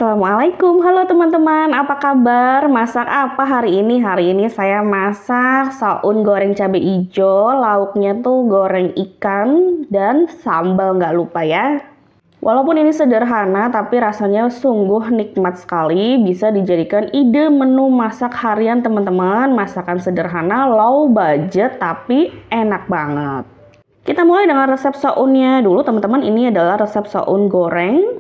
Assalamualaikum, halo teman-teman, apa kabar? Masak apa hari ini? Hari ini saya masak saun goreng cabai hijau, lauknya tuh goreng ikan dan sambal nggak lupa ya. Walaupun ini sederhana, tapi rasanya sungguh nikmat sekali, bisa dijadikan ide menu masak harian teman-teman. Masakan sederhana, low budget, tapi enak banget. Kita mulai dengan resep saunnya dulu teman-teman, ini adalah resep saun goreng.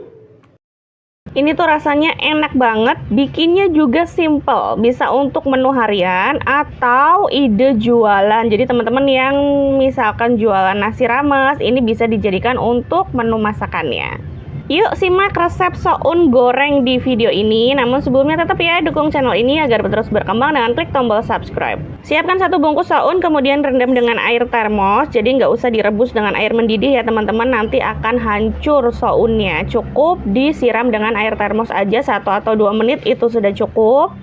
Ini tuh rasanya enak banget, bikinnya juga simple, bisa untuk menu harian atau ide jualan. Jadi teman-teman yang misalkan jualan nasi rames, ini bisa dijadikan untuk menu masakannya. Yuk simak resep saun goreng di video ini. Namun sebelumnya tetap ya dukung channel ini agar terus berkembang dengan klik tombol subscribe. Siapkan 1 bungkus saun, kemudian rendam dengan air termos. Jadi nggak usah direbus dengan air mendidih ya teman-teman, nanti akan hancur saunnya. Cukup disiram dengan air termos aja 1 atau 2 menit itu sudah cukup.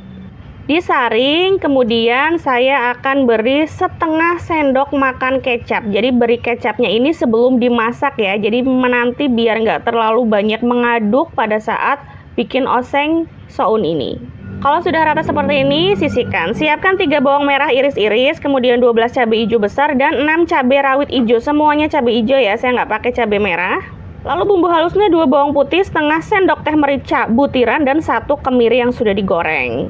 Disaring, kemudian saya akan beri setengah sendok makan kecap. Jadi beri kecapnya ini sebelum dimasak ya. Jadi menanti biar nggak terlalu banyak mengaduk pada saat bikin oseng saun ini. Kalau sudah rata seperti ini, sisihkan. Siapkan 3 bawang merah iris-iris, kemudian 12 cabai hijau besar dan 6 cabai rawit hijau. Semuanya cabai hijau ya, saya nggak pakai cabai merah. Lalu bumbu halusnya 2 bawang putih, setengah sendok teh merica butiran dan 1 kemiri yang sudah digoreng.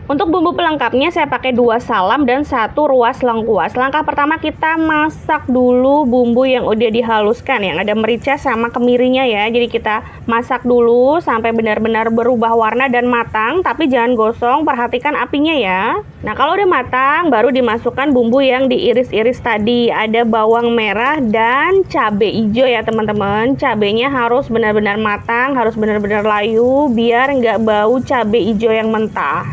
Untuk bumbu pelengkapnya saya pakai 2 salam dan 1 ruas lengkuas. Langkah pertama kita masak dulu bumbu yang udah dihaluskan, yang ada merica sama kemirinya ya. Jadi kita masak dulu sampai benar-benar berubah warna dan matang, tapi jangan gosong, perhatikan apinya ya. Nah kalau udah matang baru dimasukkan bumbu yang diiris-iris tadi. Ada bawang merah dan cabai hijau ya teman-teman. Cabainya harus benar-benar matang, harus benar-benar layu biar nggak bau cabai hijau yang mentah.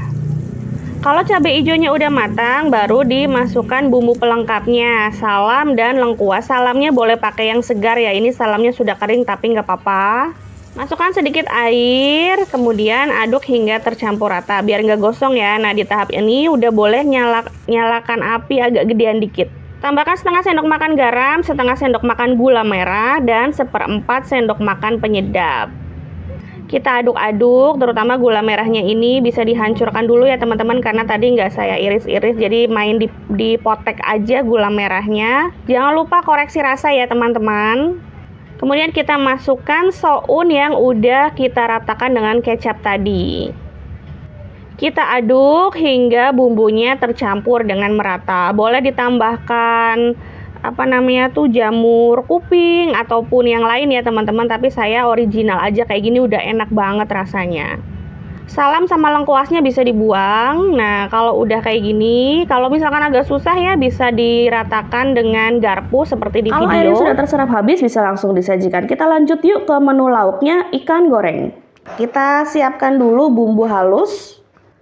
Kalau cabai hijaunya udah matang, baru dimasukkan bumbu pelengkapnya, salam dan lengkuas. Salamnya boleh pakai yang segar ya, ini salamnya sudah kering tapi nggak apa-apa. Masukkan sedikit air, kemudian aduk hingga tercampur rata, biar nggak gosong ya. Nah di tahap ini udah boleh nyalakan api agak gedean dikit. Tambahkan setengah sendok makan garam, setengah sendok makan gula merah, dan 1/4 sendok makan penyedap. Kita aduk-aduk, terutama gula merahnya ini bisa dihancurkan dulu ya teman-teman, karena tadi nggak saya iris-iris, jadi main dipotek aja gula merahnya. Jangan lupa koreksi rasa ya teman-teman. Kemudian kita masukkan saun yang udah kita ratakan dengan kecap tadi. Kita aduk hingga bumbunya tercampur dengan merata. Boleh ditambahkan jamur kuping ataupun yang lain ya teman-teman, tapi saya original aja kayak gini udah enak banget rasanya. Salam sama lengkuasnya bisa dibuang. Nah kalau udah kayak gini, kalau misalkan agak susah ya bisa diratakan dengan garpu seperti di video. Kalau airnya sudah terserap habis bisa langsung disajikan. Kita lanjut yuk ke menu lauknya, ikan goreng. Kita siapkan dulu bumbu halus.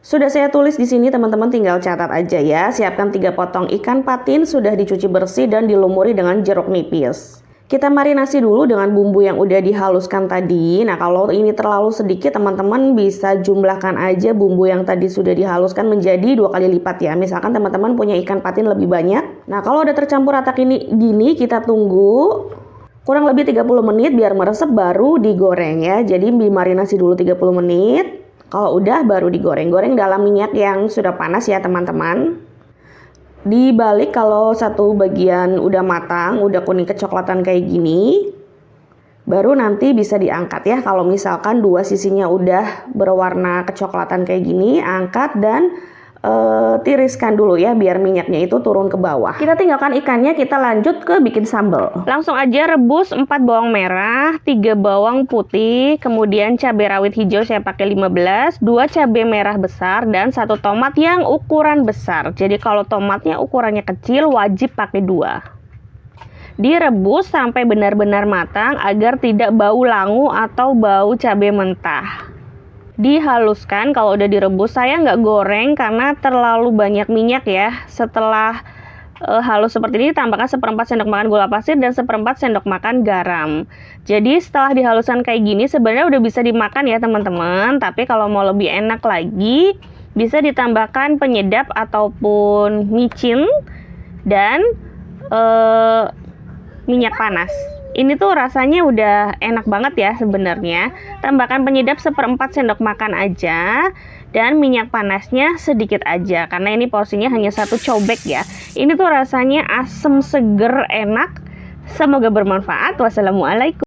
Sudah saya tulis di sini teman-teman, tinggal catat aja ya. Siapkan 3 potong ikan patin, sudah dicuci bersih dan dilumuri dengan jeruk nipis. Kita marinasi dulu dengan bumbu yang udah dihaluskan tadi. Nah kalau ini terlalu sedikit teman-teman bisa jumlahkan aja bumbu yang tadi sudah dihaluskan menjadi 2 kali lipat ya. Misalkan teman-teman punya ikan patin lebih banyak. Nah kalau udah tercampur rata gini kita tunggu kurang lebih 30 menit biar meresap, baru digoreng ya. Jadi dimarinasi dulu 30 menit. Kalau udah baru digoreng. Goreng dalam minyak yang sudah panas ya teman-teman. Dibalik kalau satu bagian udah matang, udah kuning kecoklatan kayak gini, baru nanti bisa diangkat ya. Kalau misalkan 2 sisinya udah berwarna kecoklatan kayak gini, angkat dan tiriskan dulu ya biar minyaknya itu turun ke bawah. Kita tinggalkan ikannya, kita lanjut ke bikin sambal. Langsung aja rebus 4 bawang merah, 3 bawang putih, kemudian cabai rawit hijau saya pakai 15, 2 cabai merah besar dan 1 tomat yang ukuran besar. Jadi kalau tomatnya ukurannya kecil wajib pakai 2. Direbus sampai benar-benar matang agar tidak bau langu atau bau cabai mentah. Dihaluskan kalau udah direbus, saya nggak goreng karena terlalu banyak minyak ya. Setelah halus seperti ini tambahkan 1/4 sendok makan gula pasir dan 1/4 sendok makan garam. Jadi setelah dihaluskan kayak gini sebenarnya udah bisa dimakan ya teman-teman, tapi kalau mau lebih enak lagi bisa ditambahkan penyedap ataupun micin dan minyak panas. Ini tuh rasanya udah enak banget ya sebenarnya. Tambahkan penyedap 1/4 sendok makan aja. Dan minyak panasnya sedikit aja. Karena ini porsinya hanya 1 cobek ya. Ini tuh rasanya asem seger enak. Semoga bermanfaat. Wassalamualaikum.